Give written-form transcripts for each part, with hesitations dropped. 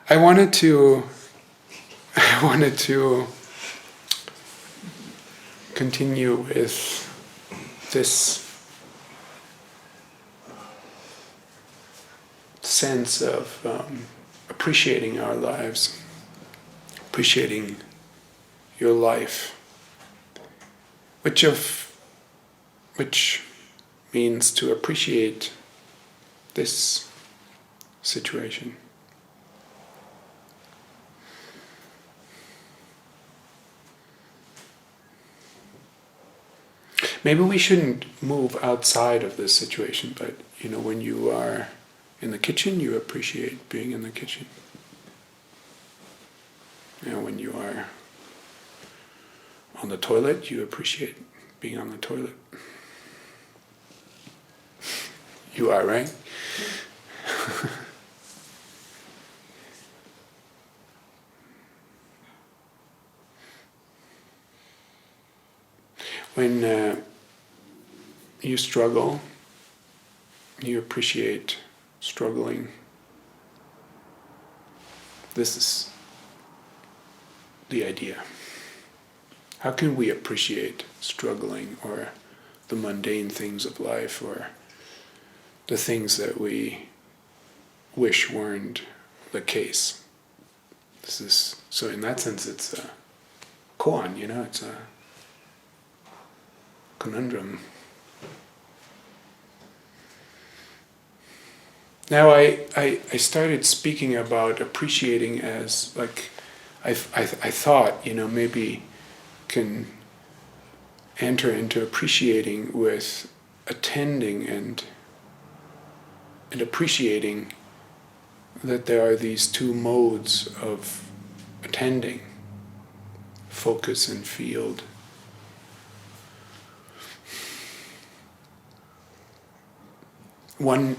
I wanted to continue with this sense of appreciating our lives, appreciating your life, which means to appreciate this situation. Maybe we shouldn't move outside of this situation, but when you are in the kitchen, you appreciate being in the kitchen. When you are on the toilet, you appreciate being on the toilet. You are, right? When you struggle, you appreciate struggling. This is the idea. How can we appreciate struggling, or the mundane things of life, or the things that we wish weren't the case? So in that sense it's a koan, it's a conundrum. Now I started speaking about appreciating as like I thought maybe can enter into appreciating with attending and appreciating that there are these two modes of attending, focus and field. One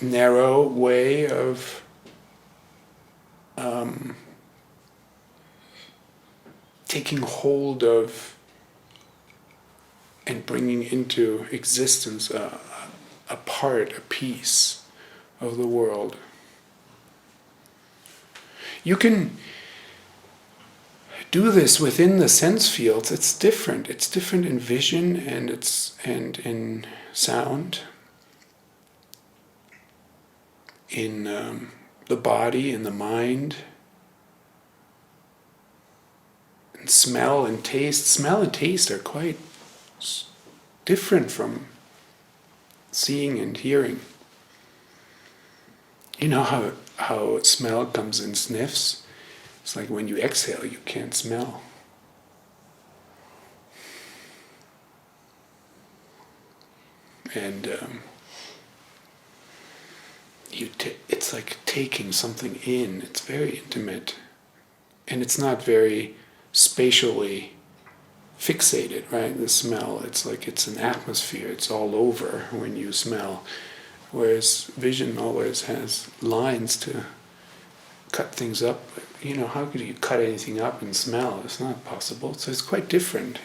narrow way of taking hold of and bringing into existence a piece of the world. You can do this within the sense fields. It's different. It's different in vision and in sound, in the body, in the mind, in smell and taste. Smell and taste are quite different from seeing and hearing. You know how smell comes in sniffs? It's like when you exhale, you can't smell. And it's like taking something in. It's very intimate. And it's not very spatially fixated, right? The smell, it's like it's an atmosphere. It's all over when you smell. Whereas vision always has lines to cut things up. How could you cut anything up in smell? It's not possible. So it's quite different.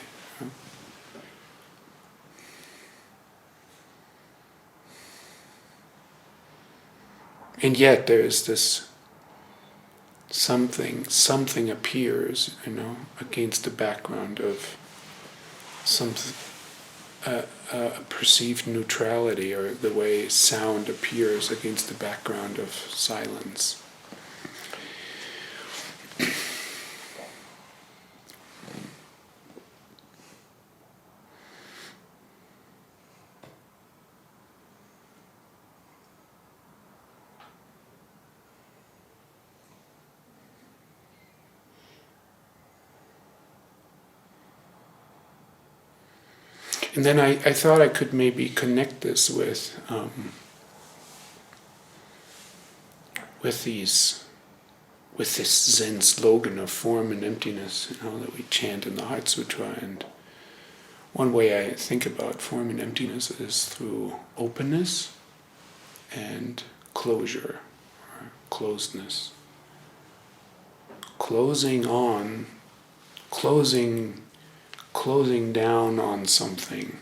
And yet there is this something appears, against the background of a perceived neutrality, or the way sound appears against the background of silence. And then I thought I could maybe connect this with this Zen slogan of form and emptiness, that we chant in the Heart Sutra. And one way I think about form and emptiness is through openness and closure, or closedness. Closing down on something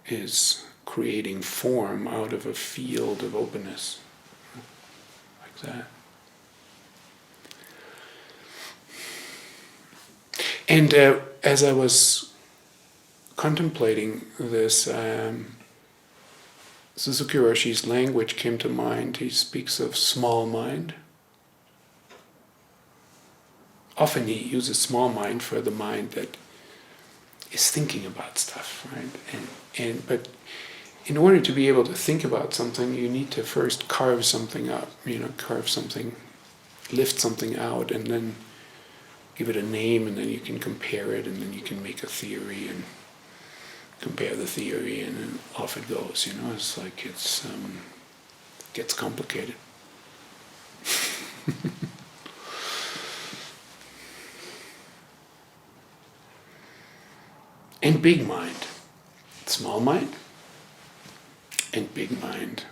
is creating form out of a field of openness, like that. And as I was contemplating this, Suzuki Roshi's language came to mind. He speaks of small mind. Often he uses small mind for the mind that is thinking about stuff, right? But in order to be able to think about something, you need to first carve something up, carve something, lift something out, and then give it a name, and then you can compare it, and then you can make a theory and compare the theory, and then off it goes. It's like gets complicated. And big mind, small mind, and big mind.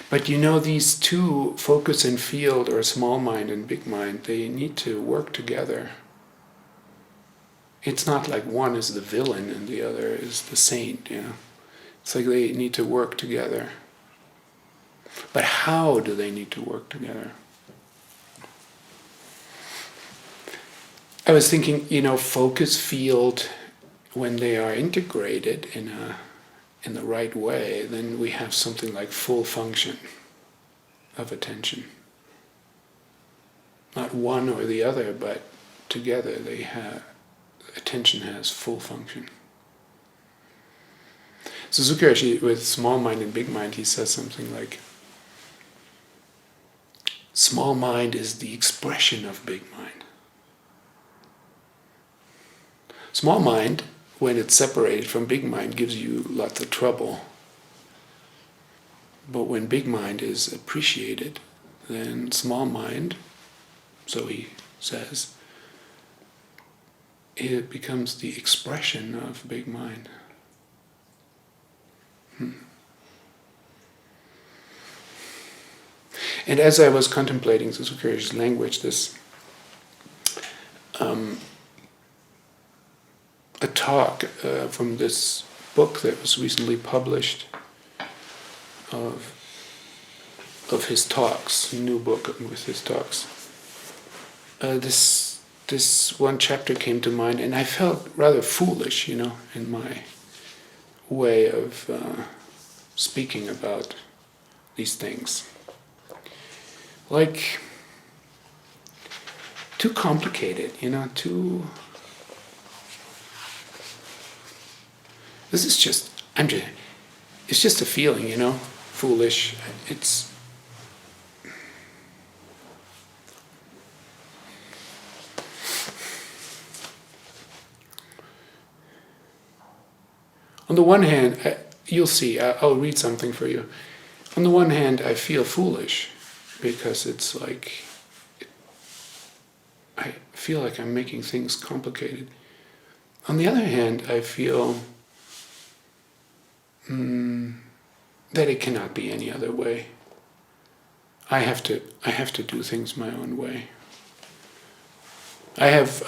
But these two, focus and field, or small mind and big mind, they need to work together. It's not like one is the villain and the other is the saint, It's like they need to work together. But how do they need to work together? I was thinking, focus, field, when they are integrated in the right way, then we have something like full function of attention. Not one or the other, but together attention has full function. Suzuki Roshi, with small mind and big mind, he says something like, small mind is the expression of big mind. Small mind, when it's separated from big mind, gives you lots of trouble. But when big mind is appreciated, then small mind, so he says, it becomes the expression of big mind. And as I was contemplating Suzuki Roshi's language, a talk from this book that was recently published of his talks, a new book with his talks. This one chapter came to mind, and I felt rather foolish, in my way of speaking about these things. Like, too complicated, This is just, it's just a feeling, foolish. It's, on the one hand, you'll see, I'll read something for you. On the one hand, I feel foolish because it's like, I feel like I'm making things complicated. On the other hand, I feel that it cannot be any other way. I have to do things my own way. I have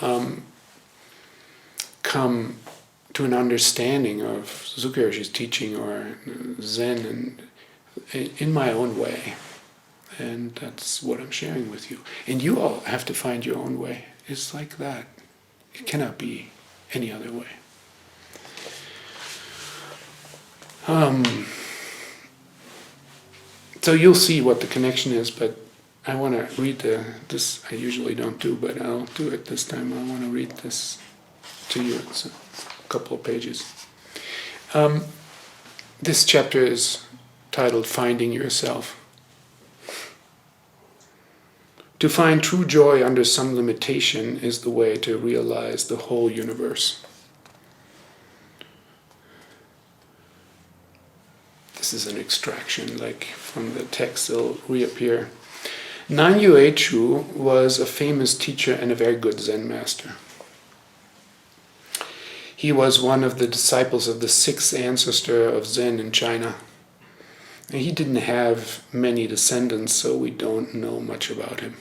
come to an understanding of Suzuki Roshi's teaching or Zen in my own way. And that's what I'm sharing with you. And you all have to find your own way. It's like that. It cannot be any other way. So you'll see what the connection is, but I want to read this. I usually don't do, but I'll do it this time. I want to read this to you. It's a couple of pages. This chapter is titled Finding Yourself. To find true joy under some limitation is the way to realize the whole universe. This is an extraction, like from the text, it'll reappear. Nanyu Eichu was a famous teacher and a very good Zen master. He was one of the disciples of the sixth ancestor of Zen in China. And he didn't have many descendants, so we don't know much about him.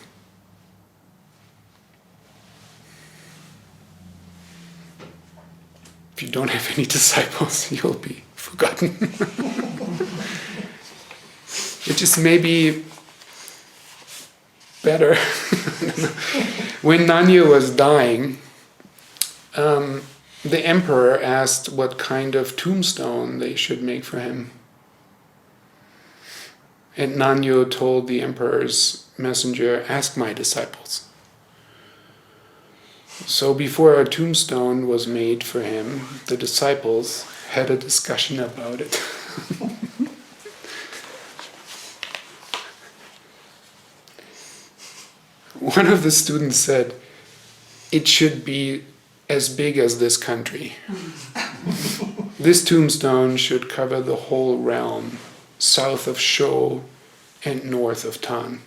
If you don't have any disciples, you'll be forgotten. Which is maybe better. When Nanyo was dying, the emperor asked what kind of tombstone they should make for him. And Nanyo told the emperor's messenger, "Ask my disciples." So before a tombstone was made for him, the disciples had a discussion about it. One of the students said, "It should be as big as this country. This tombstone should cover the whole realm, south of Sho and north of Tan."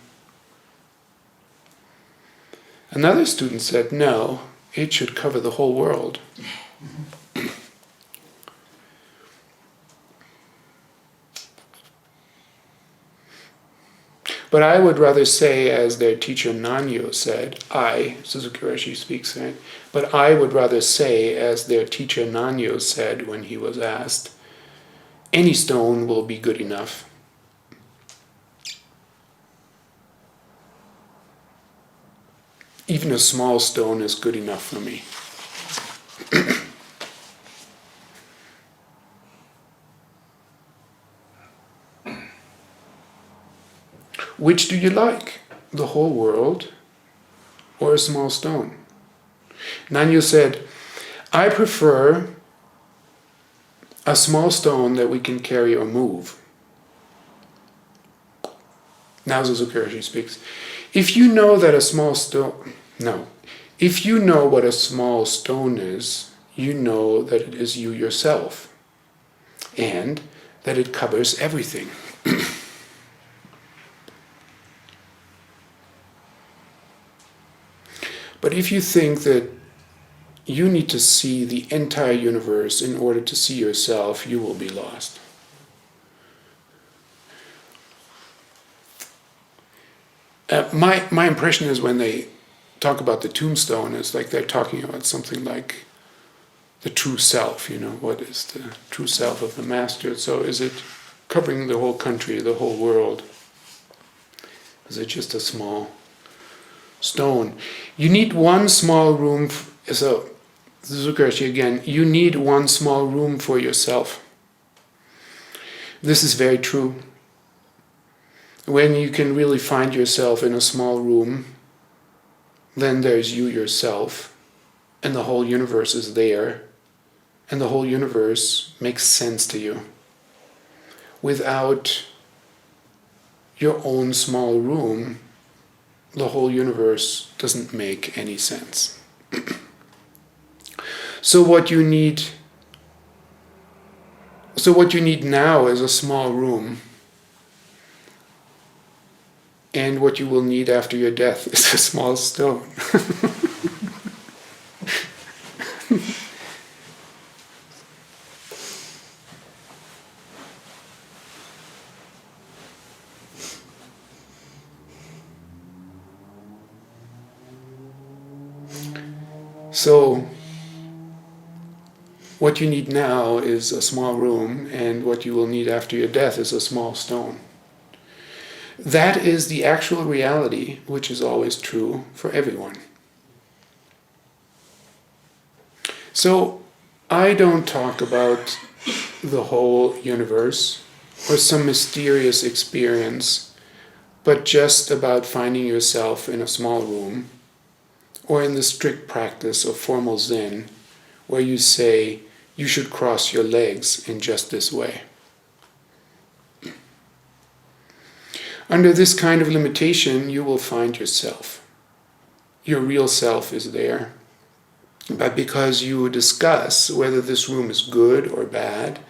Another student said, "No, it should cover the whole world." But I would rather say, as their teacher Nanyo said, Suzuki Roshi speaks, right? But I would rather say, as their teacher Nanyo said when he was asked, "Any stone will be good enough." Even a small stone is good enough for me. Which do you like? The whole world or a small stone? Nanyo said, "I prefer a small stone that we can carry or move." Now Suzuki Roshi speaks. If you know what a small stone is, you know that it is you yourself, and that it covers everything. But if you think that you need to see the entire universe in order to see yourself, you will be lost. My impression is when they talk about the tombstone, it's like they're talking about something like the true self, what is the true self of the master? So is it covering the whole country, the whole world? Is it just a small stone? You need one small room, so Suzuki Roshi again, you need one small room for yourself. This is very true. When you can really find yourself in a small room, then there's you yourself, and the whole universe is there, and the whole universe makes sense to you. Without your own small room, the whole universe doesn't make any sense. So what you need now is a small room. And what you will need after your death is a small stone. So, what you need now is a small room, and what you will need after your death is a small stone. That is the actual reality, which is always true for everyone. So, I don't talk about the whole universe or some mysterious experience, but just about finding yourself in a small room or in the strict practice of formal Zen, where you say you should cross your legs in just this way. Under this kind of limitation, you will find yourself. Your real self is there. But because you discuss whether this room is good or bad,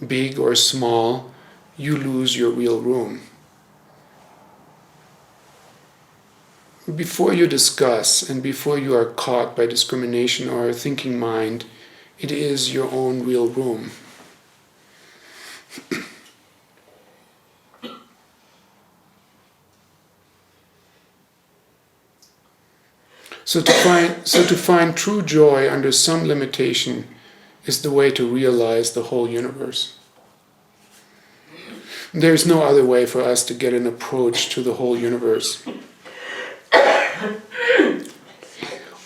big or small, you lose your real room. Before you discuss and before you are caught by discrimination or a thinking mind, it is your own real room. So to find true joy under some limitation is the way to realize the whole universe. There's no other way for us to get an approach to the whole universe.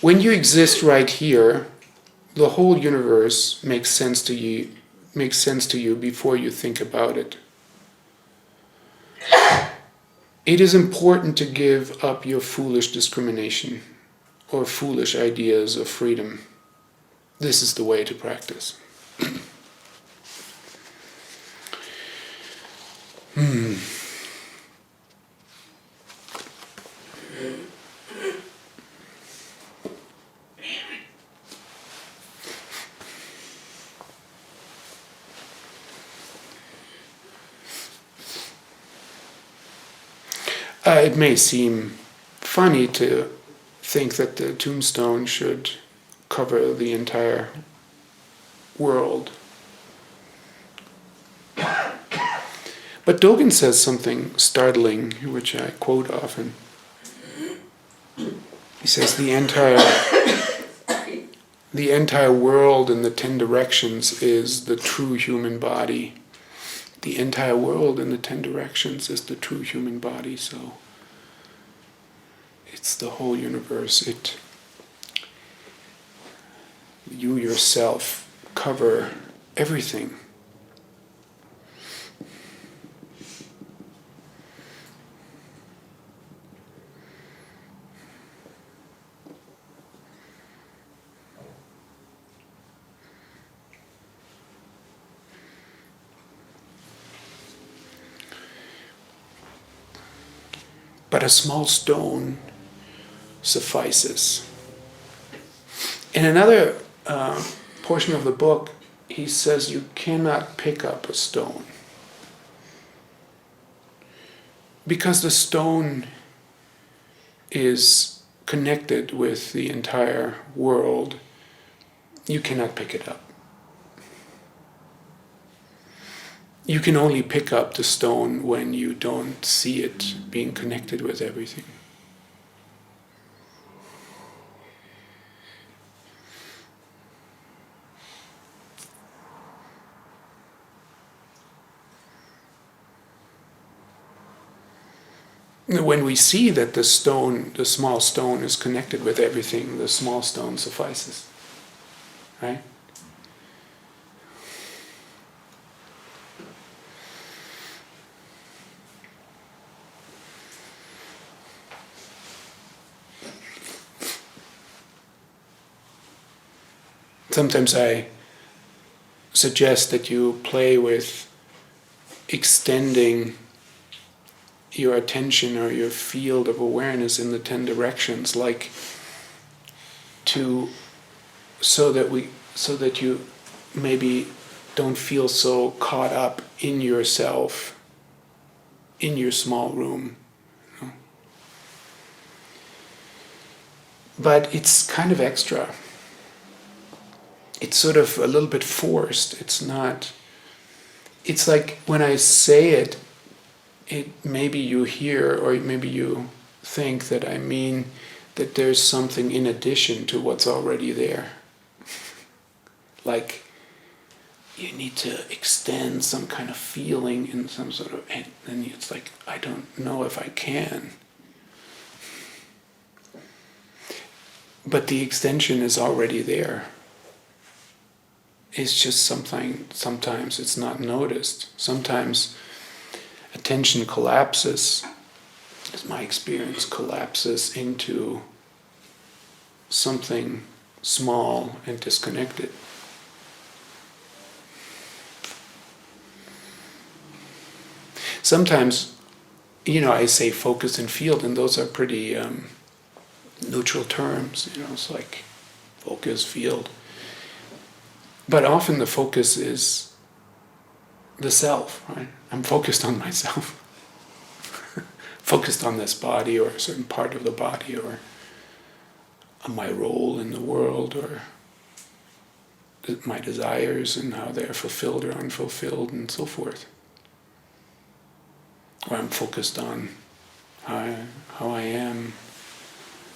When you exist right here, the whole universe makes sense to you before you think about it. It is important to give up your foolish discrimination or foolish ideas of freedom. This is the way to practice. It may seem funny to think that the tombstone should cover the entire world. But Dogen says something startling, which I quote often. He says the entire world in the 10 directions is the true human body. The entire world in the 10 directions is the true human body, so it's the whole universe. You yourself cover everything. But a small stone suffices. In another portion of the book, he says you cannot pick up a stone. Because the stone is connected with the entire world, you cannot pick it up. You can only pick up the stone when you don't see it being connected with everything. When we see that the small stone is connected with everything, the small stone suffices. Right? Sometimes I suggest that you play with extending your attention or your field of awareness in the 10 directions, like so that you maybe don't feel so caught up in yourself, in your small room. You know? But it's kind of extra. It's sort of a little bit forced. It's like when I say it, maybe you hear or maybe you think that I mean that there's something in addition to what's already there. Like you need to extend some kind of feeling in some sort of, and it's like, I don't know if I can. But the extension is already there. It's just something, sometimes it's not noticed. Sometimes attention collapses, as my experience collapses into something small and disconnected. Sometimes, I say focus and field, and those are pretty neutral terms. It's like focus, field. But often the focus is the self, right? I'm focused on myself. Focused on this body or a certain part of the body or on my role in the world or my desires and how they're fulfilled or unfulfilled and so forth. Or I'm focused on how I am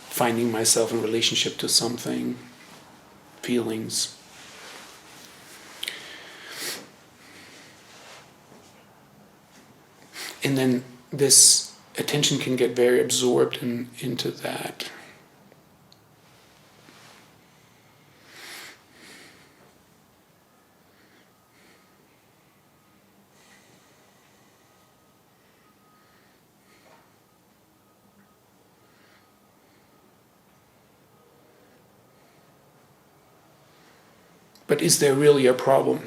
finding myself in relationship to something, feelings. And then this attention can get very absorbed into that. But is there really a problem?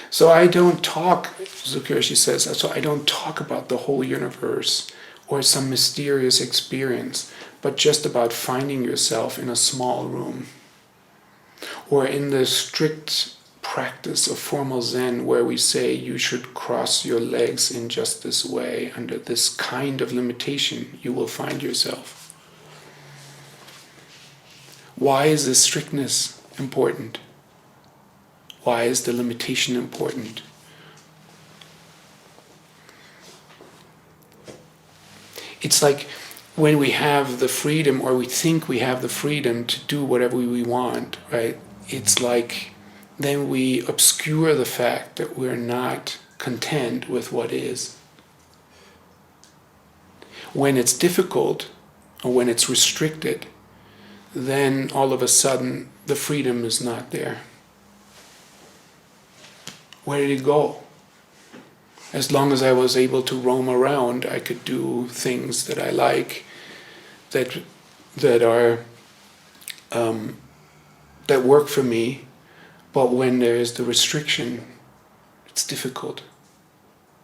So I don't talk, Suzuki Roshi says, so I don't talk about the whole universe or some mysterious experience, but just about finding yourself in a small room. Or in the strict practice of formal Zen where we say you should cross your legs in just this way, under this kind of limitation, you will find yourself. Why is this strictness important? Why is the limitation important? It's like when we have the freedom, or we think we have the freedom to do whatever we want, right? It's like then we obscure the fact that we're not content with what is. When it's difficult, or when it's restricted, then all of a sudden the freedom is not there. Where did it go? As long as I was able to roam around, I could do things that I like, that are that work for me. But when there is the restriction, it's difficult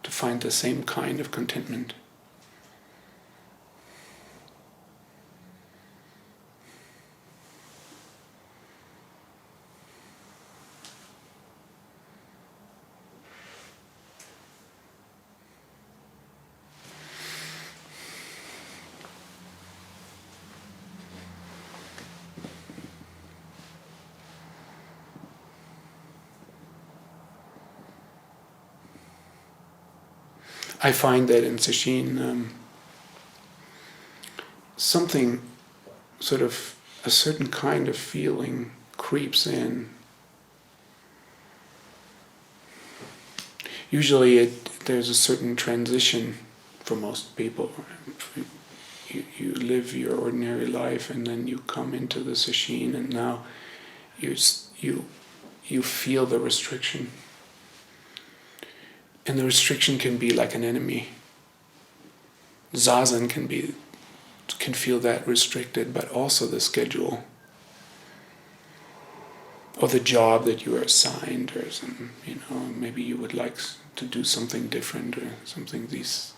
to find the same kind of contentment. I find that in sesshin, something, sort of a certain kind of feeling creeps in. Usually there's a certain transition for most people. You live your ordinary life and then you come into the sesshin, and now you feel the restriction. And the restriction can be like an enemy. Zazen can feel that restricted, but also the schedule, or the job that you are assigned, or some, maybe you would like to do something different or something. These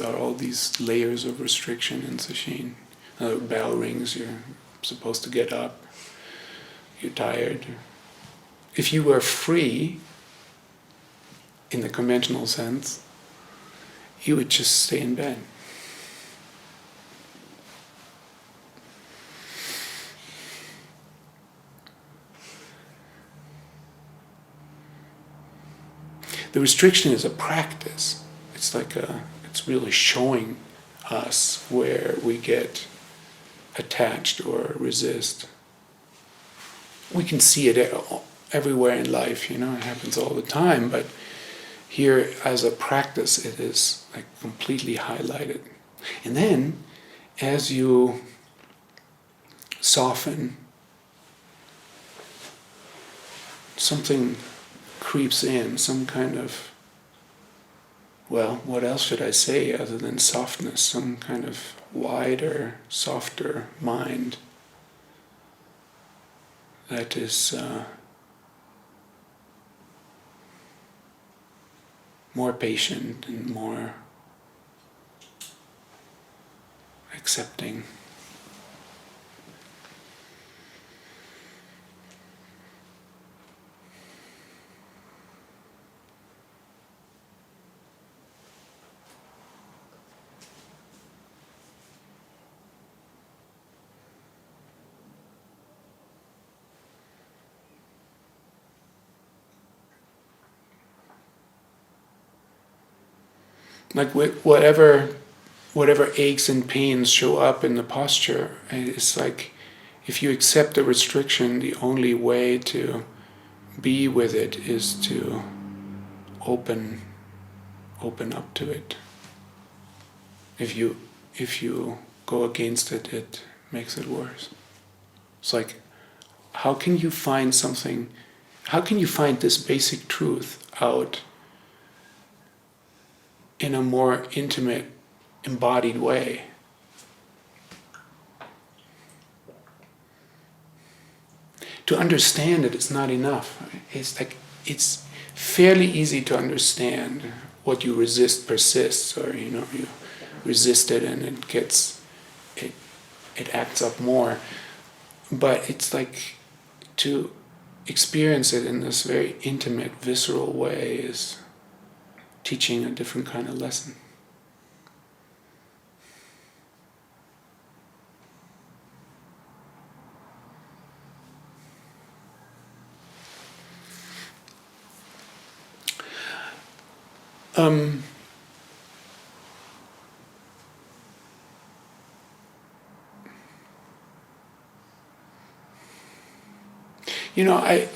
are all these layers of restriction in sesshin. Bell rings, you're supposed to get up, you're tired. If you were free, in the conventional sense, you would just stay in bed. The restriction is a practice. It's it's really showing us where we get attached or resist. We can see it everywhere in life, it happens all the time, but here as a practice it is like completely highlighted. And then as you soften, something creeps in, some kind of, what else should I say other than softness, some kind of wider, softer mind that is more patient and more accepting. Like whatever aches and pains show up in the posture, it's like if you accept the restriction, the only way to be with it is to open up to it. If you go against it, it makes it worse. It's like, how can you find this basic truth out in a more intimate, embodied way? To understand it is not enough. It's fairly easy to understand. What you resist persists, or you resist it and it acts up more. But it's like to experience it in this very intimate, visceral way is teaching a different kind of lesson.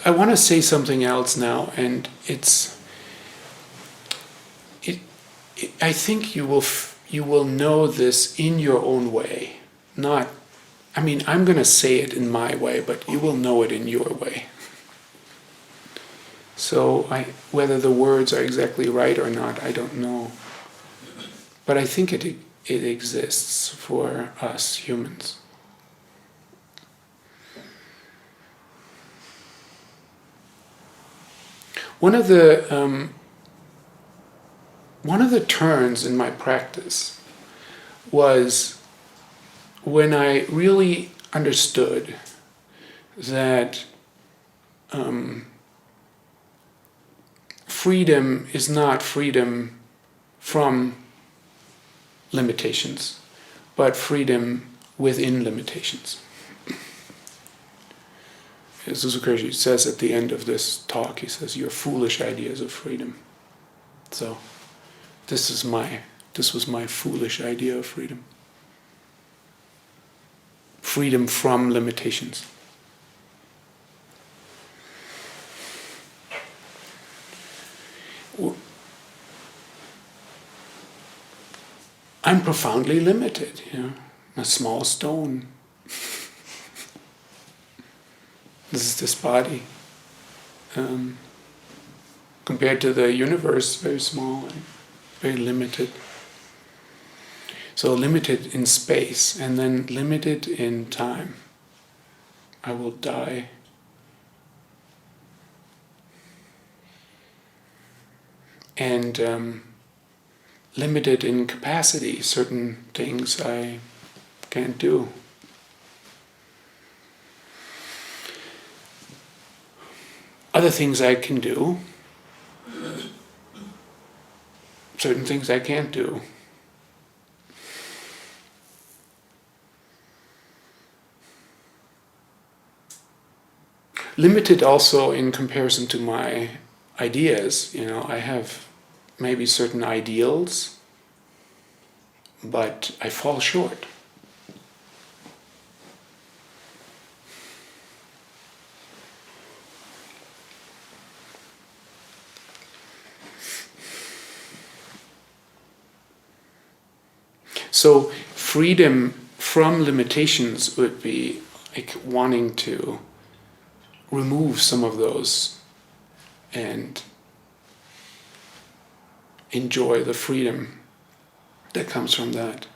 I want to say something else now, and I think you will know this in your own way. I'm going to say it in my way, but you will know it in your way. So whether the words are exactly right or not, I don't know. But I think it exists for us humans. One of the turns in my practice was when I really understood that freedom is not freedom from limitations, but freedom within limitations. As Suzuki Roshi says at the end of this talk, he says, "Your foolish ideas of freedom." So this was my foolish idea of freedom. Freedom from limitations. I'm profoundly limited, a small stone. This is this body. Compared to the universe, very small, very limited. So limited in space, and then limited in time. I will die. And limited in capacity. Certain things I can't do. Other things I can do. Certain things I can't do. Limited also in comparison to my ideas. I have maybe certain ideals, but I fall short. So freedom from limitations would be like wanting to remove some of those and enjoy the freedom that comes from that.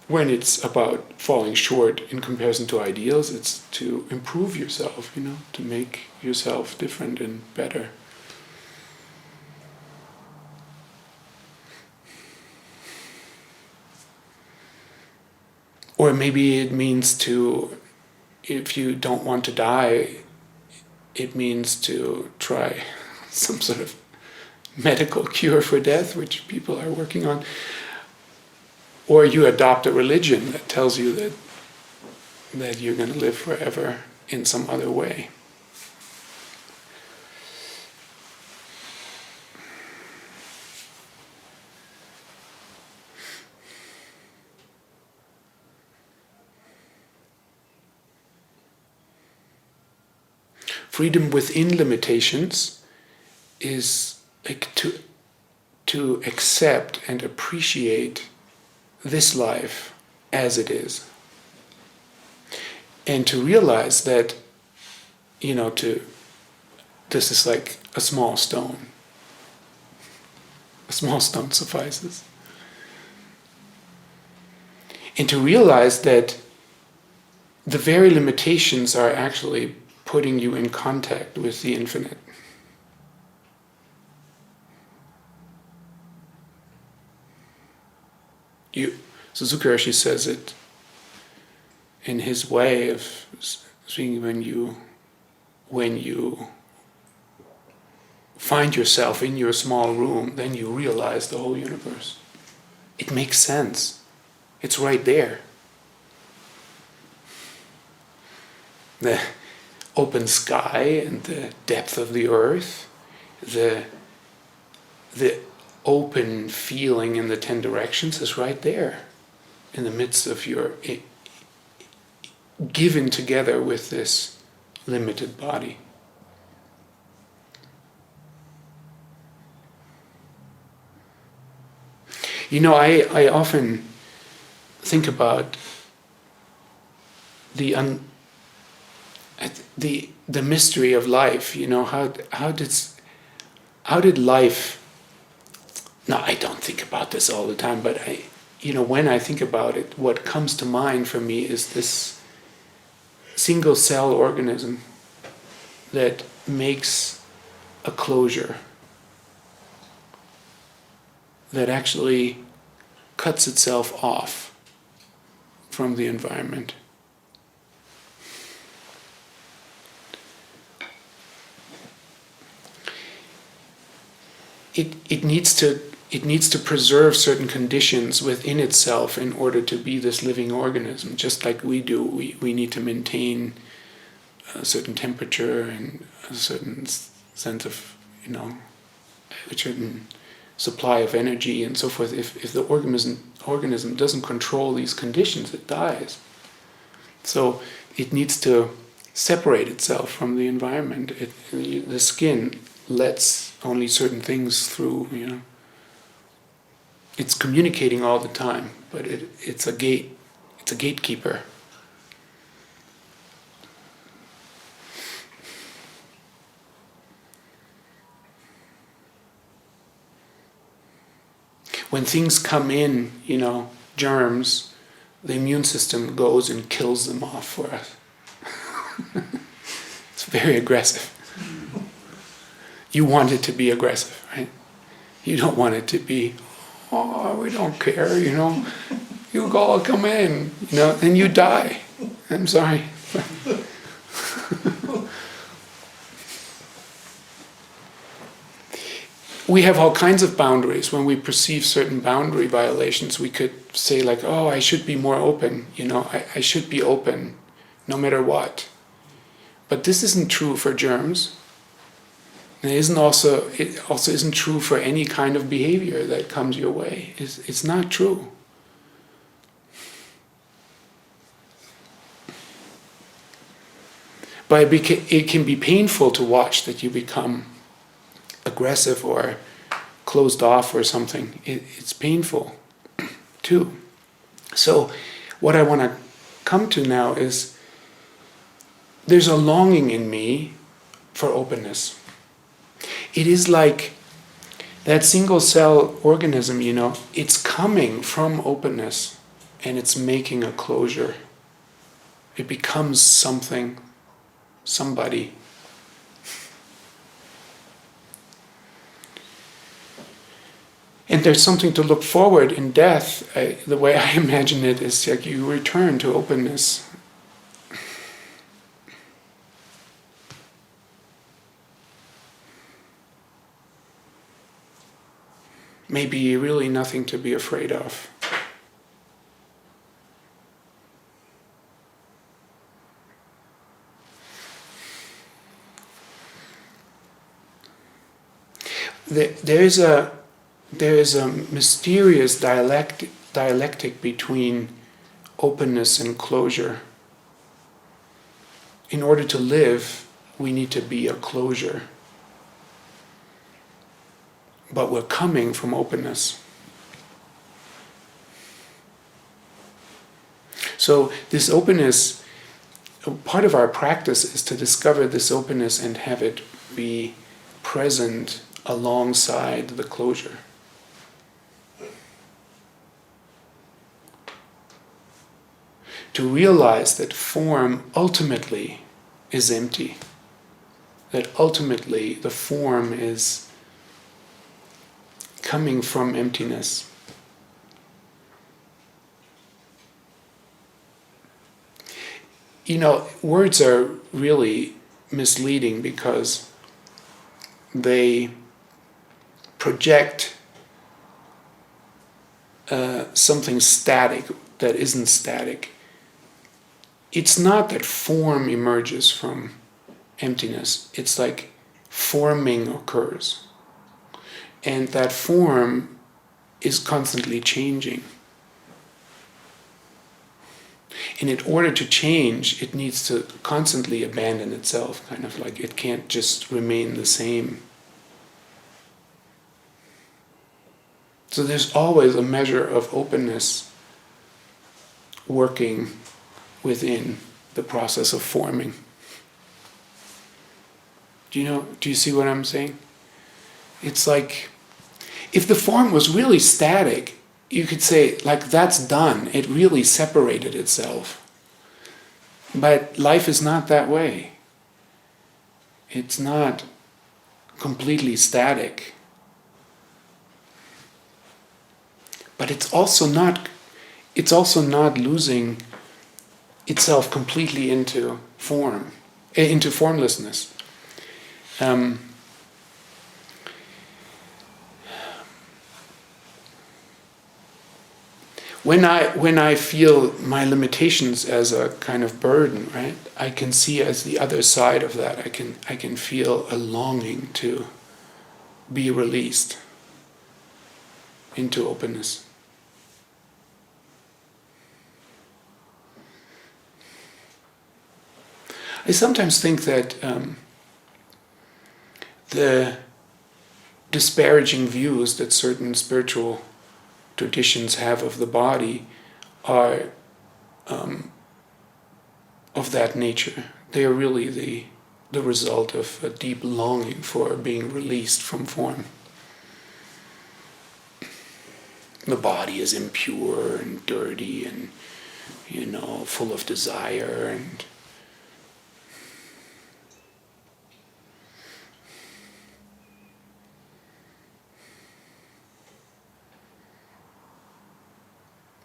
When it's about falling short in comparison to ideals, it's to improve yourself, to make yourself different and better. Or maybe it means if you don't want to die, it means to try some sort of medical cure for death, which people are working on. Or you adopt a religion that tells you that you're going to live forever in some other way. Freedom within limitations is like to accept and appreciate this life as it is. And to realize that, this is like a small stone. A small stone suffices. And to realize that the very limitations are actually putting you in contact with the infinite. Suzuki Roshi says it in his way of speaking, when you find yourself in your small room, then you realize the whole universe. It makes sense. It's right there. The open sky and the depth of the earth, the open feeling in the 10 directions is right there in the midst of your given together with this limited body. I often think about the mystery of life. How did life? No, I don't think about this all the time, but when I think about it, what comes to mind for me is this single cell organism that makes a closure, that actually cuts itself off from the environment. It needs to preserve certain conditions within itself in order to be this living organism, just like we do. We need to maintain a certain temperature and a certain sense of, a certain supply of energy and so forth. If the organism doesn't control these conditions, it dies. So it needs to separate itself from the environment. The skin lets only certain things through, It's communicating all the time, but it's a gatekeeper. When things come in, germs, the immune system goes and kills them off for us. It's very aggressive. You want it to be aggressive, right? You don't want it to be, we don't care, you all come in, and you die. I'm sorry. We have all kinds of boundaries. When we perceive certain boundary violations, we could say like, I should be more open, I should be open no matter what. But this isn't true for germs. And it also isn't true for any kind of behavior that comes your way. It's not true. But it can be painful to watch that you become aggressive or closed off or something. It's painful too. So what I want to come to now is there's a longing in me for openness. It is like that single cell organism, it's coming from openness and it's making a closure. It becomes something, somebody. And there's something to look forward in death. The way I imagine it is like you return to openness. Maybe really nothing to be afraid of. There is a mysterious dialectic between openness and closure. In order to live, we need to be a closure. But we're coming from openness. So this openness, part of our practice is to discover this openness and have it be present alongside the closure. To realize that form ultimately is empty. That ultimately the form is coming from emptiness. You know, words are really misleading because they project something static that isn't static. It's not that form emerges from emptiness. It's like forming occurs. And that form is constantly changing. And in order to change, it needs to constantly abandon itself, kind of like it can't just remain the same. So there's always a measure of openness working within the process of forming. Do you see what I'm saying? It's like, if the form was really static, you could say, like, that's done. It really separated itself. But life is not that way. It's not completely static. But it's also not losing itself completely into form, into formlessness. When I feel my limitations as a kind of burden, right, I can see as the other side of that. I can feel a longing to be released into openness. I sometimes think that the disparaging views that certain spiritual traditions have of the body are of that nature. They are really the result of a deep longing for being released from form. The body is impure and dirty and, full of desire and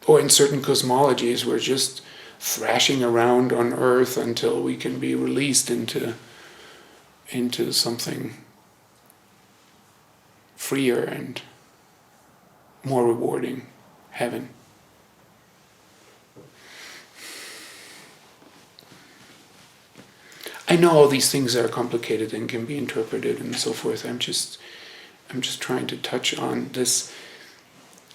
or in certain cosmologies, we're just thrashing around on Earth until we can be released into something freer and more rewarding, heaven. I know all these things are complicated and can be interpreted and so forth. I'm just trying to touch on this.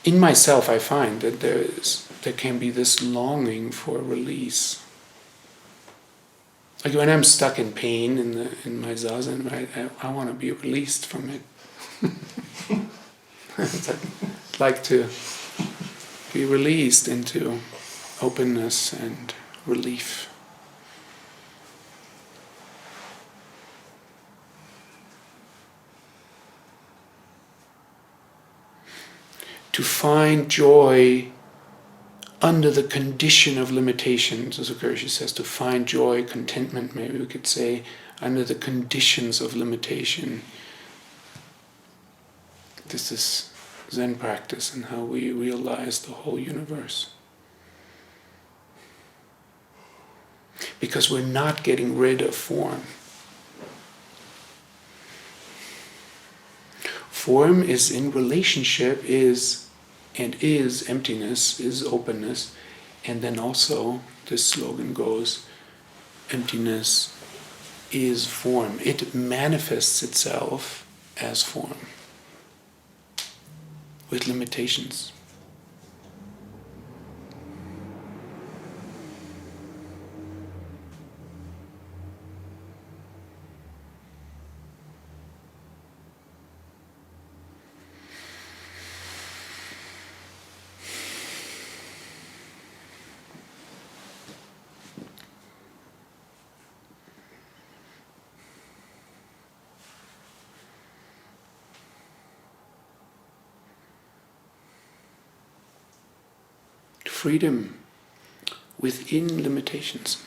In myself, I find that there can be this longing for release. Like when I'm stuck in pain in my zazen, right, I want to be released from it. I'd like to be released into openness and relief. To find joy under the condition of limitation, Suzuki Roshi says, to find joy, contentment, maybe we could say, under the conditions of limitation. This is Zen practice and how we realize the whole universe. Because we're not getting rid of form. Form is in relationship, is emptiness, is openness, and then also, this slogan goes, emptiness is form. It manifests itself as form, with limitations. freedom within limitations.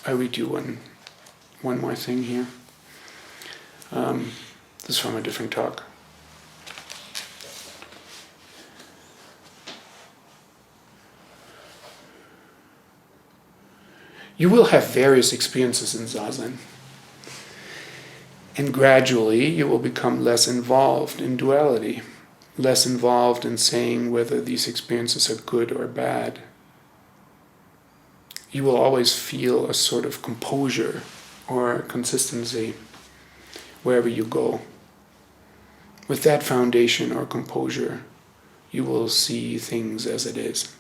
I read you one more thing here. This is from a different talk. You will have various experiences in Zazen, and gradually you will become less involved in duality, less involved in saying whether these experiences are good or bad. You will always feel a sort of composure or consistency wherever you go. With that foundation or composure, you will see things as it is.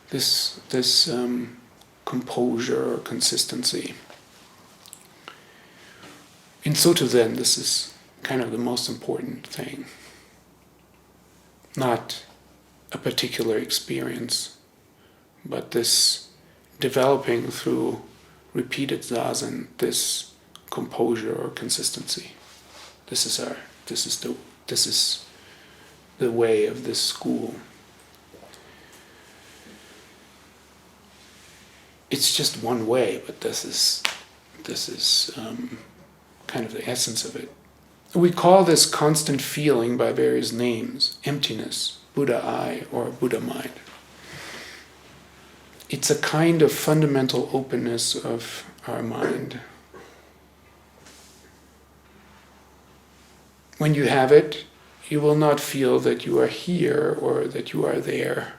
This composure or consistency. In Soto Zen, this is kind of the most important thing. Not a particular experience, but this developing through repeated zazen, this composure or consistency. This is the way of this school. It's just one way, but this is kind of the essence of it. We call this constant feeling by various names: emptiness, Buddha eye, or Buddha mind. It's a kind of fundamental openness of our mind. When you have it, you will not feel that you are here or that you are there.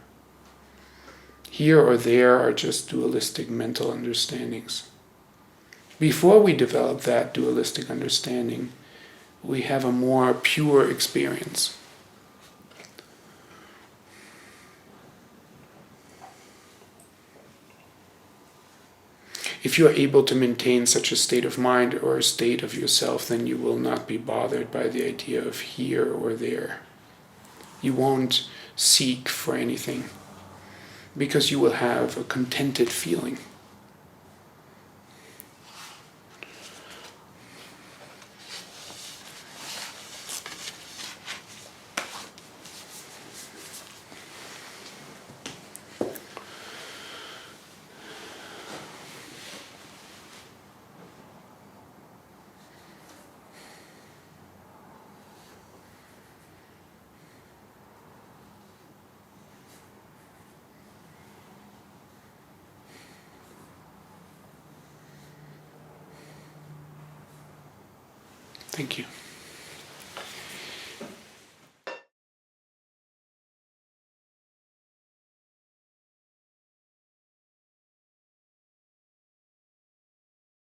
Here or there are just dualistic mental understandings. Before we develop that dualistic understanding, we have a more pure experience. If you are able to maintain such a state of mind or a state of yourself, then you will not be bothered by the idea of here or there. You won't seek for anything, because you will have a contented feeling. Thank you.